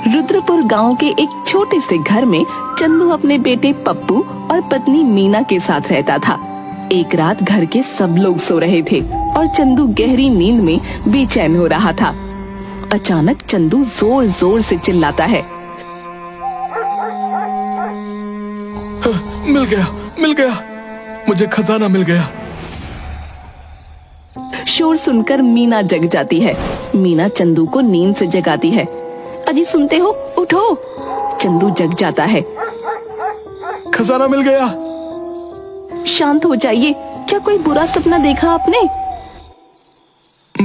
रुद्रपुर गांव के एक छोटे से घर में चंदू अपने बेटे पप्पू और पत्नी मीना के साथ रहता था। एक रात घर के सब लोग सो रहे थे और चंदू गहरी नींद में बेचैन हो रहा था। अचानक चंदू जोर जोर से चिल्लाता है, मिल गया, मुझे खजाना मिल गया। शोर सुनकर मीना जग जाती है। मीना चंदू को नींद से जगाती है। अजी सुनते हो, उठो। चंदू जग जाता है। खजाना मिल गया। शांत हो जाइए, क्या कोई बुरा सपना देखा आपने?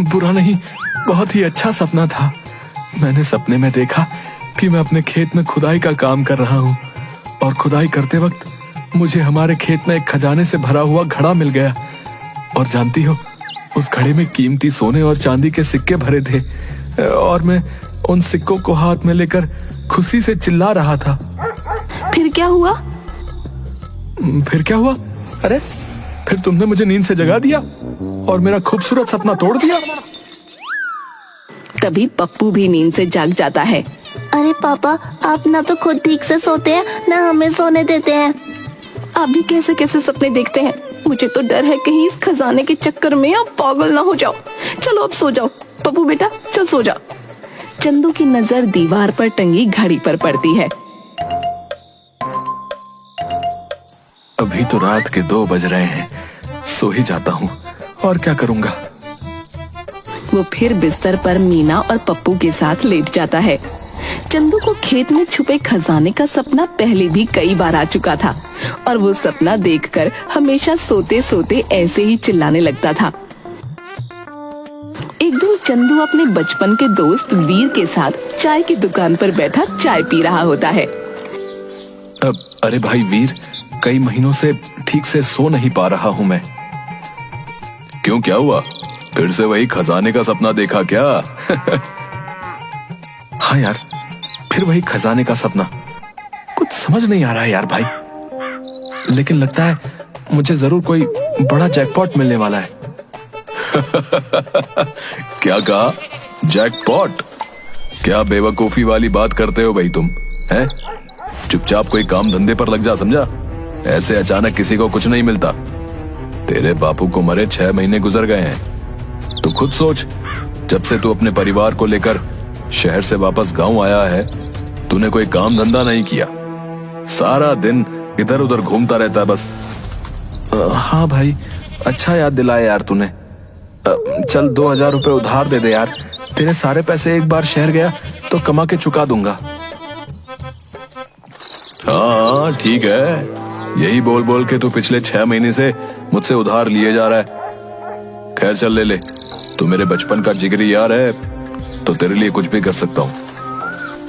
बुरा नहीं, बहुत ही अच्छा सपना था। मैंने सपने में देखा कि मैं अपने खेत में खुदाई का काम कर रहा हूँ और खुदाई करते वक्त मुझे हमारे खेत में एक खजाने से भरा हुआ घड़ा मिल गया। और जानती हो, उस घड़े में कीमती सोने और चांदी के सिक्के भरे थे और मैं उन सिक्कों को हाथ में लेकर खुशी से चिल्ला रहा था। फिर क्या हुआ? अरे फिर तुमने मुझे नींद से जगा दिया और मेरा खूबसूरत सपना तोड़ दिया। तभी पप्पू भी नींद से जाग जाता है। अरे पापा, आप ना तो खुद ठीक से सोते हैं, ना हमें सोने देते हैं। आप भी कैसे कैसे सपने देखते हैं। मुझे तो डर है कहीं इस खजाने के चक्कर में आप पागल ना हो जाओ। चलो अब सो जाओ। पप्पू बेटा चल सो जा। चंदू की नजर दीवार पर टंगी घड़ी पर पड़ती है। अभी तो रात के 2 बज रहे हैं, सो ही जाता हूँ, और क्या करूँगा। वो फिर बिस्तर पर मीना और पप्पू के साथ लेट जाता है। चंदू को खेत में छुपे खजाने का सपना पहले भी कई बार आ चुका था और वो सपना देखकर हमेशा सोते सोते ऐसे ही चिल्लाने लगता था। एक दिन चंदू अपने बचपन के दोस्त वीर के साथ चाय की दुकान पर बैठा चाय पी रहा होता है। अरे भाई वीर, कई महीनों से ठीक से सो नहीं पा रहा हूँ मैं। क्यों, क्या हुआ? फिर से वही खजाने का सपना देखा क्या? हाँ यार, फिर वही खजाने का सपना। कुछ समझ नहीं आ रहा है यार भाई, लेकिन लगता है मुझे जरूर कोई बड़ा जैकपॉट मिलने वाला है। क्या कहा? जैकपॉट? क्या बेवकूफी वाली बात करते हो भाई तुम, हैं? चुपचाप कोई काम धंधे पर लग जा, समझा? ऐसे अचानक किसी को कुछ नहीं मिलता। तेरे बापू को मरे 6 महीने गुजर गए हैं। तू खुद सोच, जब से तू अपने परिवार को लेकर शहर से वापस गांव आया है, तूने कोई काम धंधा नहीं किया। सारा दिन इधर उधर घूमता रहता है बस। हाँ भाई, अच्छा याद दिलाया यार तूने। चल 2000 रुपए उधार दे दे यार। तेरे सारे पैसे एक बार शहर गया तो कमा के चुका दूंगा। हाँ ठीक है, यही बोल बोल के तू पिछले 6 महीने से मुझसे उधार लिए जा रहा है। खैर चल ले ले, तू मेरे बचपन का जिगरी यार है, तो तेरे लिए कुछ भी कर सकता हूँ।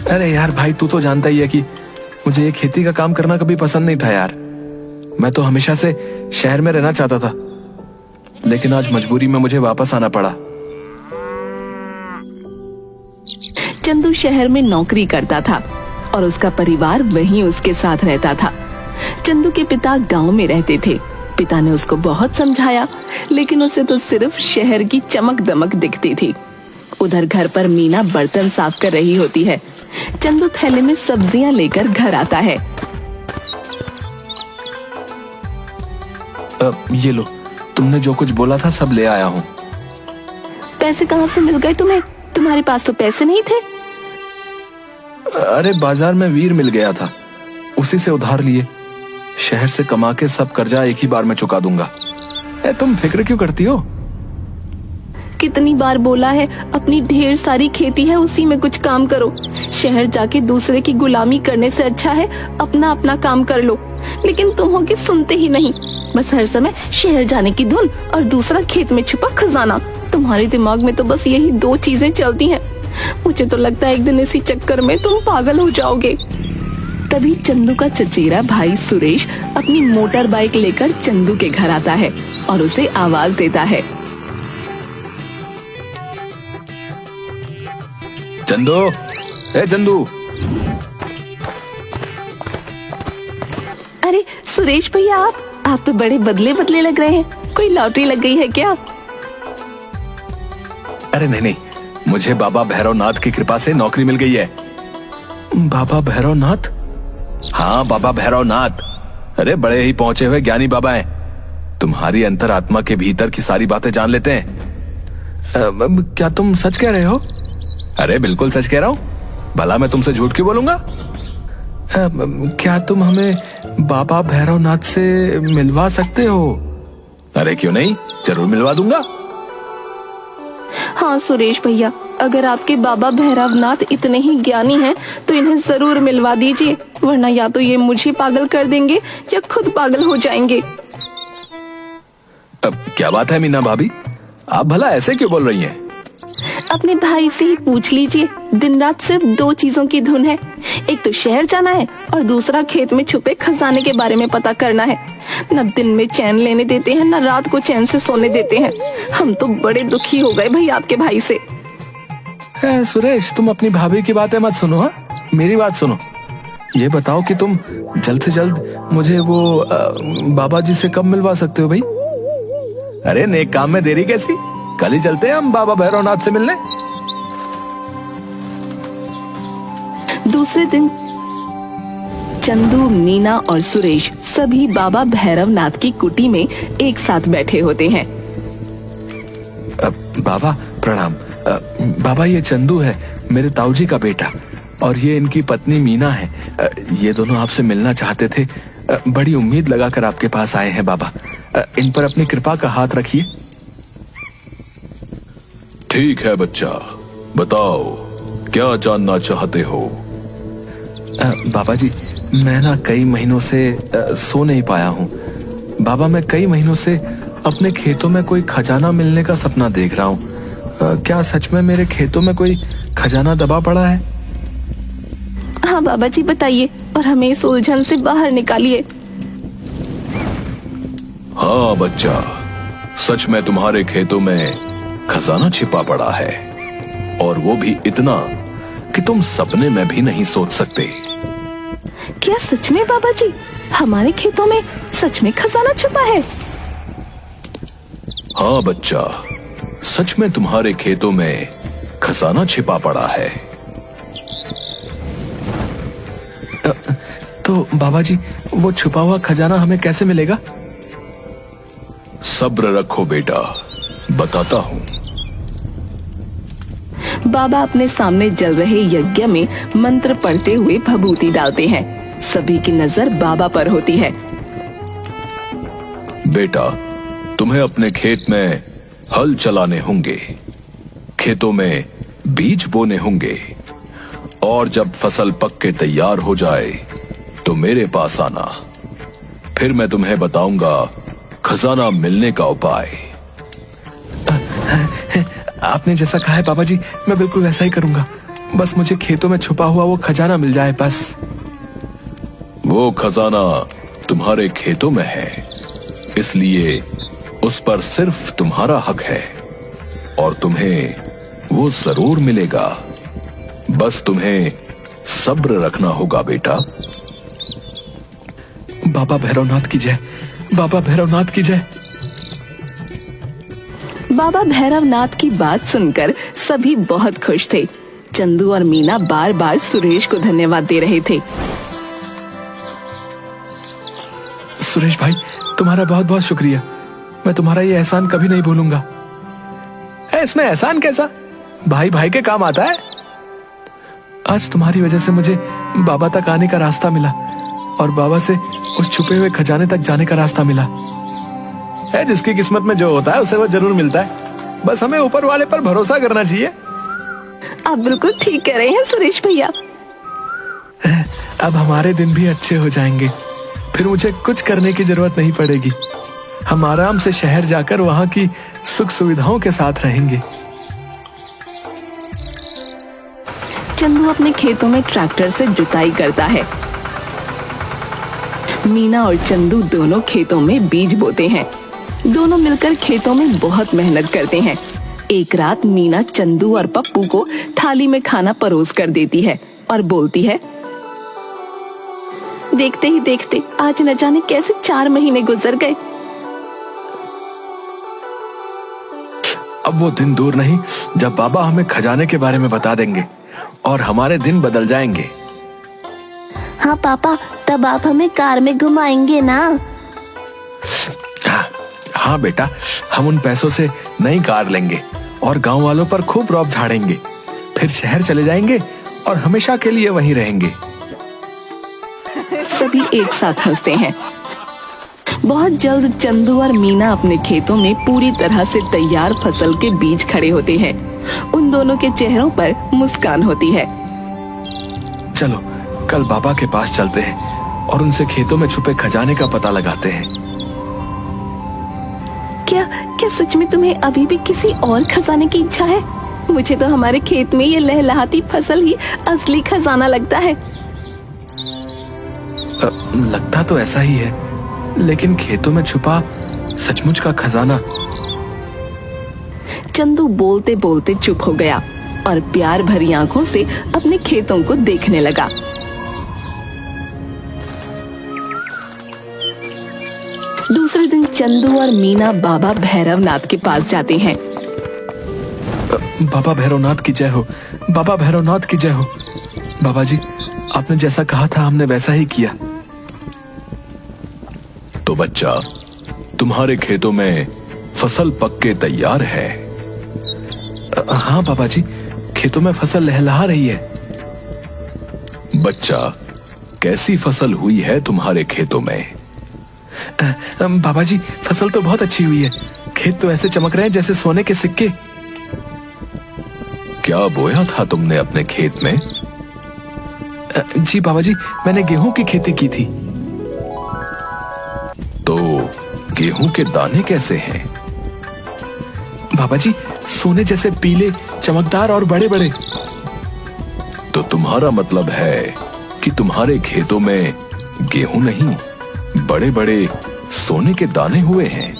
अरे यार भाई, तू तो जानता ही है कि मुझे ये खेती का काम करना कभी पसंद नहीं था यार। मैं तो हमेशा से शहर में रहना चाहता था, लेकिन आज मजबूरी में मुझे वापस आना पड़ा। चंदू शहर में नौकरी करता था और उसका परिवार वहीं उसके साथ रहता था। चंदू के पिता गांव में रहते थे। पिता ने उसको बहुत समझाया, लेकिन उसे तो सिर्फ शहर की चमक दमक दिखती थी। उधर घर पर मीना बर्तन साफ कर रही होती है। चंदू थैले में सब्जियां लेकर घर आता है। ये लो, तुमने जो कुछ बोला था सब ले आया हूँ। पैसे कहाँ से मिल गए तुम्हें? तुम्हारे पास तो पैसे नहीं थे। अरे बाजार में वीर मिल गया था, उसी से उधार लिए। शहर से कमा के सब कर्जा एक ही बार में चुका दूंगा। तुम फिक्र क्यों करती हो? कितनी बार बोला है, अपनी ढेर सारी खेती है, उसी में कुछ काम करो। शहर जाके दूसरे की गुलामी करने से अच्छा है अपना अपना काम कर लो। लेकिन तुम हो कि सुनते ही नहीं, बस हर समय शहर जाने की धुन और दूसरा खेत में छुपा खजाना। तुम्हारे दिमाग में तो बस यही 2 चीजें चलती हैं। मुझे तो लगता है एक दिन इसी चक्कर में तुम पागल हो जाओगे। तभी चंदू का चचेरा भाई सुरेश अपनी मोटर बाइक लेकर चंदू के घर आता है और उसे आवाज देता है, चंदू, ए चंदू। अरे सुरेश भैया, आप तो बड़े बदले बदले लग रहे हैं। कोई लॉटरी लग गई है क्या? अरे नहीं नहीं, मुझे बाबा भैरवनाथ की कृपा से नौकरी मिल गई है। बाबा भैरवनाथ? हाँ, बाबा भैरवनाथ। अरे बड़े ही पहुंचे हुए ज्ञानी बाबा हैं। तुम्हारी अंतरात्मा के भीतर की सारी बातें जान लेते हैं। क्या तुम सच कह रहे हो? अरे बिल्कुल सच कह रहा हूं। भला मैं तुमसे झूठ क्यों बोलूंगा? क्या तुम हमें बाबा भैरवनाथ से मिलवा सकते हो? अरे क्यों नहीं, जरूर मिलवा दूंगा। हाँ सुरेश भैया, अगर आपके बाबा भैरवनाथ इतने ही ज्ञानी हैं तो इन्हें जरूर मिलवा दीजिए, वरना या तो ये मुझे पागल कर देंगे या खुद पागल हो जाएंगे। अब क्या बात है मीना भाभी, आप भला ऐसे क्यों बोल रही हैं? अपने भाई से ही पूछ लीजिए। दिन रात सिर्फ 2 चीजों की धुन है, एक तो शहर जाना है और दूसरा खेत में छुपे खजाने के बारे में पता करना है। न दिन में चैन लेने देते हैं, न रात को चैन से सोने देते हैं। हम तो बड़े दुखी हो गए भाई आपके भाई से। सुरेश, तुम अपनी भाभी की बातें मत सुनो, हाँ? मेरी बात सुनो। ये बताओ कि तुम जल्द से जल्द मुझे वो बाबा जी से कब मिलवा सकते हो भाई? अरे नेक काम में देरी कैसी, कल ही चलते हैं हम बाबा भैरवनाथ से मिलने। दूसरे दिन चंदू, मीना और सुरेश सभी बाबा भैरवनाथ की कुटी में एक साथ बैठे होते हैं। बाबा प्रणाम। बाबा ये चंदू है, मेरे ताऊजी का बेटा, और ये इनकी पत्नी मीना है। ये दोनों आपसे मिलना चाहते थे। बड़ी उम्मीद लगाकर आपके पास आए हैं बाबा। इन पर अपनी कृपा का हाथ रखिए। ठीक है बच्चा, बताओ क्या जानना चाहते हो? बाबा जी, मैं ना कई महीनों से सो नहीं पाया हूँ। बाबा, मैं कई महीनों से अपने खेतों में कोई खजाना मिलने का सपना देख रहा हूँ। क्या सच में मेरे खेतों में कोई खजाना दबा पड़ा है? हाँ बाबा जी, बताइए और हमें इस उलझन से बाहर निकालिए। हाँ बच्चा, सच में तुम्हारे खेतों में खजाना छिपा पड़ा है, और वो भी इतना कि तुम सपने में भी नहीं सोच सकते। क्या सच में बाबा जी, हमारे खेतों में सच में खजाना छुपा है? हाँ बच्चा, सच में तुम्हारे खेतों में खजाना छिपा पड़ा है। तो बाबा जी, वो छुपा हुआ खजाना हमें कैसे मिलेगा? सब्र रखो बेटा, बताता हूँ। बाबा अपने सामने जल रहे यज्ञ में मंत्र पढ़ते हुए भभूति डालते हैं। सभी की नजर बाबा पर होती है। बेटा, तुम्हें अपने खेत में हल चलाने होंगे, खेतों में बीज बोने होंगे, और जब फसल पक के तैयार हो जाए तो मेरे पास आना। फिर मैं तुम्हें बताऊंगा खजाना मिलने का उपाय। आपने जैसा कहा है बाबा जी, मैं बिल्कुल वैसा ही करूंगा। बस मुझे खेतों में छुपा हुआ वो खजाना मिल जाए बस। वो खजाना तुम्हारे खेतों में है, इसलिए उस पर सिर्फ तुम्हारा हक है, और तुम्हें वो जरूर मिलेगा। बस तुम्हें सब्र रखना होगा बेटा। बाबा भैरवनाथ की जय, बाबा भैरवनाथ की जय। बाबा भैरवनाथ की बात सुनकर सभी बहुत खुश थे। चंदू और मीना बार बार सुरेश को धन्यवाद दे रहे थे। सुरेश भाई, तुम्हारा बहुत बहुत शुक्रिया। मैं तुम्हारा ये एहसान कभी नहीं भूलूंगा। इसमें एहसान कैसा, भाई भाई के काम आता है। आज तुम्हारी वजह से मुझे बाबा तक आने का रास्ता मिला, और बाबा से उस छुपे हुए खजाने तक जाने का रास्ता मिला है। जिसकी किस्मत में जो होता है उसे वो जरूर मिलता है। बस हमें ऊपर वाले पर भरोसा करना चाहिए। आप बिल्कुल ठीक कह रहे हैं सुरेश भैया। अब हमारे दिन भी अच्छे हो जाएंगे, फिर मुझे कुछ करने की जरूरत नहीं पड़ेगी। हम आराम से शहर जाकर वहां की सुख सुविधाओं के साथ रहेंगे। चंदू अपने खेतों में ट्रैक्टर से जुताई करता है। मीना और चंदू दोनों खेतों में बीज बोते हैं। दोनों मिलकर खेतों में बहुत मेहनत करते हैं। एक रात मीना चंदू और पप्पू को थाली में खाना परोस कर देती है और बोलती है, देखते ही देखते आज न जाने कैसे 4 महीने गुजर गए। अब वो दिन दूर नहीं जब बाबा हमें खजाने के बारे में बता देंगे और हमारे दिन बदल जाएंगे। हाँ पापा, तब आप हमें कार में घुमाएंगे ना। हाँ बेटा, हम उन पैसों से नई कार लेंगे और गांव वालों पर खूब रौब झाड़ेंगे। फिर शहर चले जाएंगे और हमेशा के लिए वहीं रहेंगे। सभी एक साथ हंसते हैं। बहुत जल्द चंदू और मीना अपने खेतों में पूरी तरह से तैयार फसल के बीज खड़े होते हैं। उन दोनों के चेहरों पर मुस्कान होती है। चलो कल बाबा के पास चलते हैं और उनसे खेतों में छुपे खजाने का पता लगाते हैं। क्या सच में तुम्हें अभी भी किसी और खजाने की इच्छा है? मुझे तो हमारे खेत में ये लहलहाती फसल ही असली खजाना लगता है। लगता तो ऐसा ही है, लेकिन खेतों में छुपा सचमुच का खजाना। चंदू बोलते बोलते चुप हो गया और प्यार भरी आंखों से अपने खेतों को देखने लगा। दूसरे दिन चंदू और मीना बाबा भैरवनाथ के पास जाते हैं। बाबा भैरवनाथ की जय हो, बाबा भैरवनाथ की जय हो। बाबा जी, आपने जैसा कहा था हमने वैसा ही किया। तो बच्चा, तुम्हारे खेतों में फसल पक के तैयार है? हाँ बाबा जी, खेतों में फसल लहलहा रही है। बच्चा, कैसी फसल हुई है तुम्हारे खेतों में? बाबा जी, फसल तो बहुत अच्छी हुई है। खेत तो ऐसे चमक रहे हैं जैसे सोने के सिक्के। क्या बोया था तुमने अपने खेत में? जी बाबा जी, मैंने गेहूं की खेती की थी। तो गेहूं के दाने कैसे हैं? बाबा जी, सोने जैसे पीले, चमकदार और बड़े बड़े। तो तुम्हारा मतलब है कि तुम्हारे खेतों में गेहूं नहीं, बड़े बड़े सोने के दाने हुए हैं।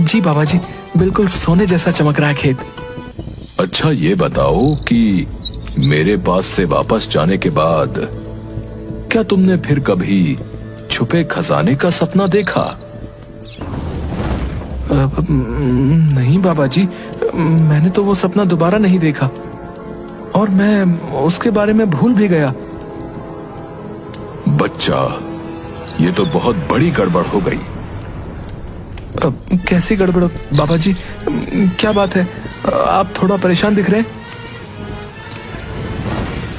जी बाबा जी, बिल्कुल सोने जैसा चमक रहा है खेत। अच्छा ये बताओ कि मेरे पास से वापस जाने के बाद क्या तुमने फिर कभी छुपे खजाने का सपना देखा? नहीं बाबा जी, मैंने तो वो सपना दोबारा नहीं देखा और मैं उसके बारे में भूल भी गया। बच्चा, ये तो बहुत बड़ी गड़बड़ हो गई। कैसी गड़बड़ बाबा जी? क्या बात है, आप थोड़ा परेशान दिख रहे हैं।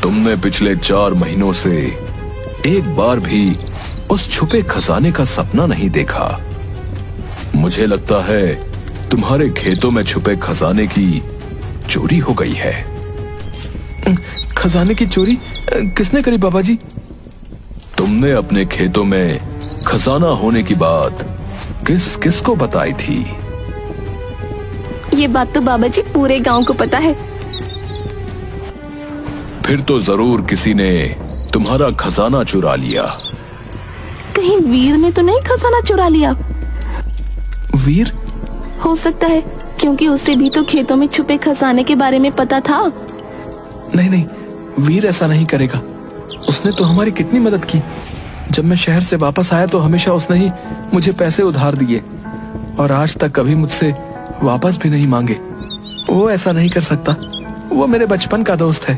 तुमने पिछले 4 महीनों से एक बार भी उस छुपे खजाने का सपना नहीं देखा। मुझे लगता है तुम्हारे खेतों में छुपे खजाने की चोरी हो गई है। खजाने की चोरी किसने करी बाबा जी? तुमने अपने खेतों में खजाना होने की बात किस को बताई थी? ये बात तो बाबा जी पूरे गांव को पता है। फिर तो जरूर किसी ने तुम्हारा खजाना चुरा लिया। कहीं वीर ने तो नहीं खजाना चुरा लिया? वीर? हो सकता है, क्योंकि उसे भी तो खेतों में छुपे खजाने के बारे में पता था। नहीं, वीर ऐसा नहीं करेगा। उसने तो हमारी कितनी मदद की। जब मैं शहर से वापस आया तो हमेशा उसने ही मुझे पैसे उधार दिए और आज तक कभी मुझसे वापस भी नहीं मांगे। वो ऐसा नहीं कर सकता, वो मेरे बचपन का दोस्त है।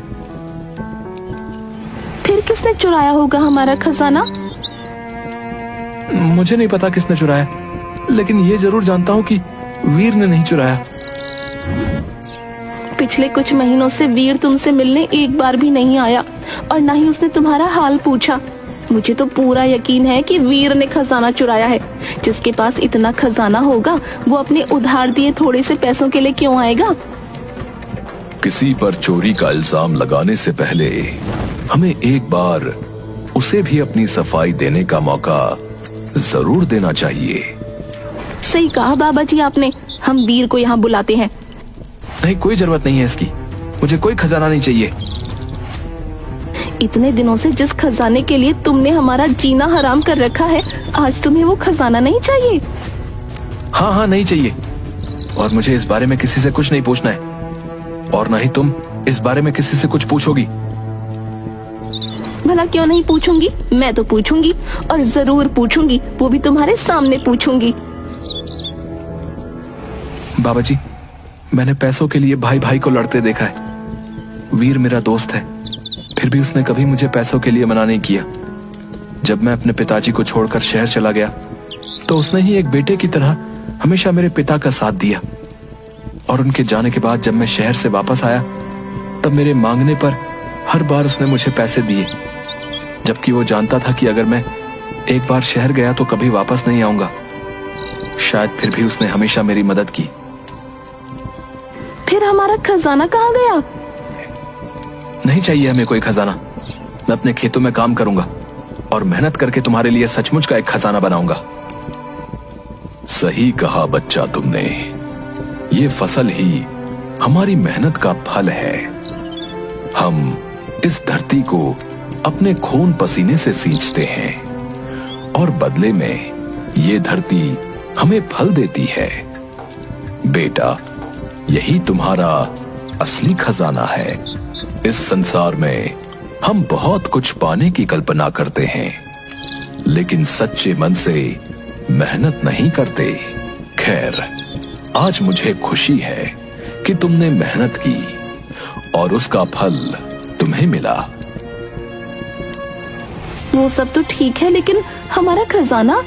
फिर किसने चुराया होगा हमारा खजाना? मुझे नहीं पता किसने चुराया, लेकिन ये जरूर जानता हूँ कि वीर ने नहीं चुराया। पिछले कुछ महीनों से वीर तुमसे मिलने एक बार भी नहीं आया और ना ही उसने तुम्हारा हाल पूछा। मुझे तो पूरा यकीन है कि वीर ने खजाना चुराया है। जिसके पास इतना खजाना होगा वो अपने उधार दिए थोड़े से पैसों के लिए क्यों आएगा? किसी पर चोरी का इल्जाम लगाने से पहले हमें एक बार उसे भी अपनी सफाई देने का मौका जरूर देना चाहिए। सही कहा बाबा जी आपने। हम वीर को यहाँ बुलाते हैं। नहीं, कोई जरूरत नहीं है इसकी। मुझे कोई खजाना नहीं चाहिए। इतने दिनों से जिस खजाने के लिए तुमने हमारा जीना हराम कर रखा है, आज तुम्हें वो खजाना नहीं चाहिए? हाँ, नहीं चाहिए। और मुझे इस बारे में किसी से कुछ नहीं पूछना है और ना ही तुम इस बारे में किसी से कुछ पूछोगी। भला क्यों नहीं पूछूंगी? मैं तो पूछूंगी और जरूर पूछूंगी, वो भी तुम्हारे सामने पूछूंगी। बाबा जी, मैंने पैसों के लिए भाई भाई को लड़ते देखा है। वीर मेरा दोस्त है, फिर भी उसने कभी मुझे पैसों के लिए मना नहीं किया। जब मैं अपने पिताजी को छोड़कर शहर चला गया तो उसने ही एक बेटे की तरह हमेशा मेरे पिता का साथ दिया। और उनके जाने के बाद जब मैं शहर से वापस आया तब मेरे मांगने पर हर बार उसने मुझे पैसे दिए, जबकि वो जानता था कि अगर मैं एक बार शहर गया तो कभी वापस नहीं आऊंगा। शायद फिर भी उसने हमेशा मेरी मदद की। फिर हमारा खजाना कहाँ गया? नहीं चाहिए हमें कोई खजाना। मैं अपने खेतों में काम करूंगा और मेहनत करके तुम्हारे लिए सचमुच का एक खजाना बनाऊंगा। सही कहा बच्चा तुमने। ये फसल ही हमारी मेहनत का फल है। हम इस धरती को अपने खून पसीने से सींचते हैं और बदले में ये धरती हमें फल देती है। बेटा, यही तुम्हारा असली खजाना है। इस संसार में हम बहुत कुछ पाने की कल्पना करते हैं, लेकिन सच्चे मन से मेहनत नहीं करते। खैर, आज मुझे खुशी है कि तुमने मेहनत की और उसका फल तुम्हें मिला। वो सब तो ठीक है, लेकिन हमारा खजाना?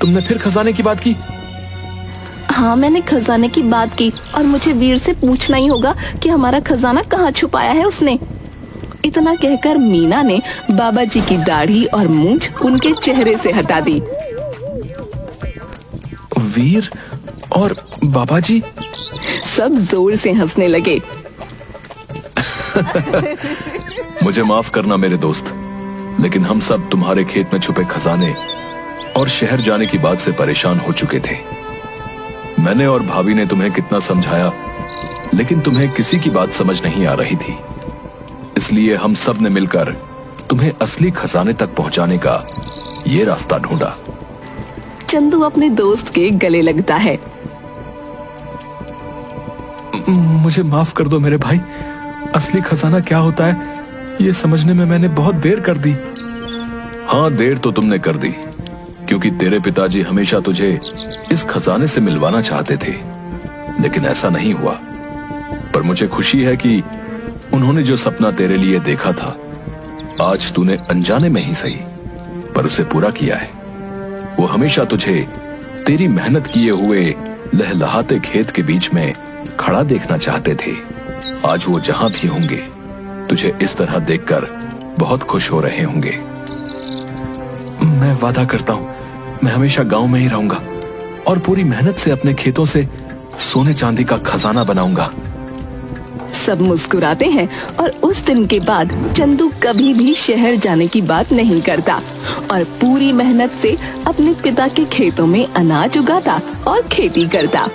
तुमने फिर खजाने की बात की? हाँ, मैंने खजाने की बात की और मुझे वीर से पूछना ही होगा कि हमारा खजाना कहाँ छुपाया है उसने। इतना कहकर मीना ने बाबा जी की दाढ़ी और मूंछ उनके चेहरे से हटा दी। वीर और बाबा जी? सब जोर से हंसने लगे। मुझे माफ करना मेरे दोस्त, लेकिन हम सब तुम्हारे खेत में छुपे खजाने और शहर जाने की बात से परेशान हो चुके थे। मैंने और भाभी ने तुम्हें कितना समझाया, लेकिन तुम्हें किसी की बात समझ नहीं आ रही थी। इसलिए हम सब ने मिलकर तुम्हें असली खजाने तक पहुंचाने का ये रास्ता ढूंढा। चंदू अपने दोस्त के गले लगता है। मुझे माफ कर दो मेरे भाई। असली खजाना क्या होता है ये समझने में मैंने बहुत देर कर दी। हाँ, देर तो तुमने कर दी, क्योंकि तेरे पिताजी हमेशा तुझे इस खजाने से मिलवाना चाहते थे, लेकिन ऐसा नहीं हुआ। पर मुझे खुशी है कि उन्होंने जो सपना तेरे लिए देखा था, आज तूने अनजाने में ही सही पर उसे पूरा किया है। वो हमेशा तुझे तेरी मेहनत किए हुए लहलहाते खेत के बीच में खड़ा देखना चाहते थे। आज वो जहां भी होंगे तुझे इस तरह देखकर बहुत खुश हो रहे होंगे। मैं वादा करता हूं, मैं हमेशा गांव में ही रहूंगा और पूरी मेहनत से अपने खेतों से सोने चांदी का खजाना बनाऊंगा। सब मुस्कुराते हैं और उस दिन के बाद चंदू कभी भी शहर जाने की बात नहीं करता और पूरी मेहनत से अपने पिता के खेतों में अनाज उगाता और खेती करता।